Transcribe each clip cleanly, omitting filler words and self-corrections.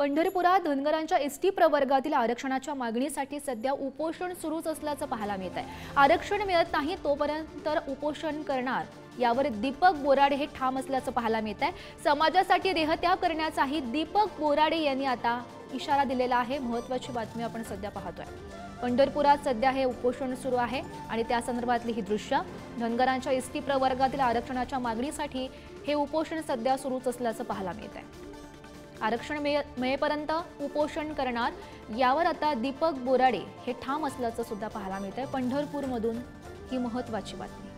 पंढरपुरात धनगरांच्या एसटी प्रवर्गातील आरक्षणाच्या मागणीसाठी सध्या उपोषण सुरूच असल्याचं पाहायला मिळत आहे। आरक्षण मिळत नाही तोपर्यंत उपोषण करणार यावर दीपक बोराडे हे ठाम असल्याचं पाहायला मिळत आहे। समाजासाठी देहत्याग करण्याचाही दीपक बोराडे यांनी आता इशारा दिलेला आहे। महत्त्वाची बातमी आपण सध्या पाहतोय। पंढरपुरात सध्या हे उपोषण सुरू आहे आणि त्या संदर्भातली ही दृश्य धनगरांच्या एसटी प्रवर्गातील आरक्षणाच्या मागणीसाठी हे उपोषण सध्या सुरूच असल्याचं पाहायला मिळत आहे। आरक्षण मिळेपर्यंत उपोषण करणार यावर आता दीपक बोराडे हे ठाम असल्याचं सुद्धा पाहायला मिळत आहे। पंढरपूरमधून ही महत्त्वाची बातमी।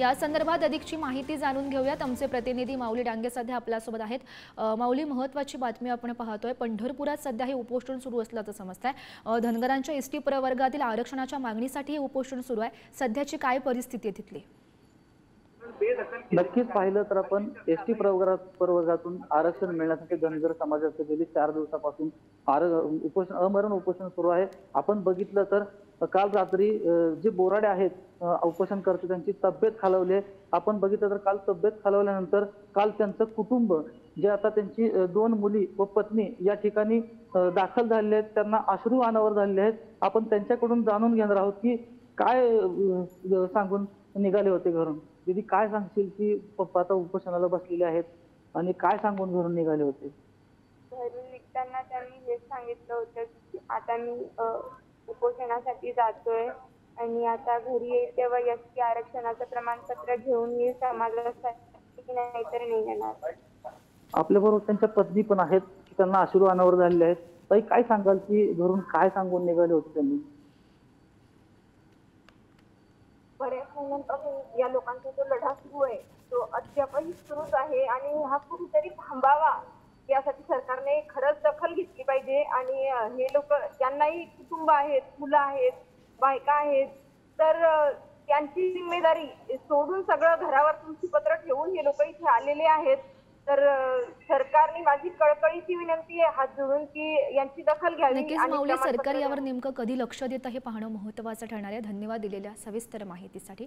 या संदर्भात अधिकची माहिती जाणून घेऊयात। आमचे प्रतिनिधी माऊली डांगे सध्या आपल्यासोबत आहेत। माऊली, महत्त्वाची बातमी आपण पाहतोय। पंढरपुरात सध्या हे उपोषण सुरू असल्याचं समजतंय। धनगरांच्या एसटी प्रवर्गातील आरक्षणाच्या मागणीसाठी हे उपोषण सुरू आहे। सध्याची काय परिस्थिती आहे तिथली? नक्कीच पाहिलं तर आपण एसटी प्रवर्गातून आरक्षण मिळण्यासाठी धनगर समाजाचे गेली 4 दिवसापासून अमरण उपोषण सुरू आहे। आपण बघितलं तर काल रात्री जे बोराडे आहेत उपोषण करते त्यांची तब्येत खालावली। आपण बघितलं तर काल तब्येत खालावल्यानंतर काल त्यांचं कुटुंब जे आता त्यांची 2 मुली व पत्नी या ठिकाणी दाखल झालेले आहेत, त्यांना अश्रू अनावर झालेले आहेत। आपण त्यांच्याकडून जाणून घेणार आहोत की काय सांगून निघाले होते घरून। दीदी, काय सांगशील की पप्पा आता उपोषणाला बसलेले आहेत आणि काय सांगून घरून निघाले होते? घरून निघताना त्यांनी हेच सांगितलं होतं की आता मी उपोषणासाठी जातोय आणि आता घरी येईल तेव्हा एसटी आरक्षणाचं प्रमाणपत्र घेऊन येईल समाजासाठी, नाहीतर नाही येणार। आपल्याबरोबर त्यांच्या पत्नी पण आहेत, त्यांना अश्रू अनावर झालेले आहेत। ताई, काय सांगाल की घरून काय सांगून निघाले होते त्यांनी? बऱ्याच महिन्यांपासून या लोकांचा जो लढा सुरू आहे तो अद्यापही सुरूच आहे आणि हा कुठेतरी थांबावा यासाठी सरकारने खरंच दखल घेतली पाहिजे। आणि हे लोक ज्यांनाही कुटुंब आहेत, मुलं आहेत, बायका आहेत, तर त्यांची जिम्मेदारी सोडून सगळं घरावर तुळशीपत्र ठेवून हे लोक इथे आलेले आहेत। तर सरकारने माझी कळकळीची विनंती आहे हात जोडून की यांची दखल घ्यावी। नक्कीच माऊली, सरकार यावर नेमकं कधी लक्ष देतं हे पाहणं महत्त्वाचं ठरणार आहे। धन्यवाद दिलेल्या सविस्तर माहितीसाठी।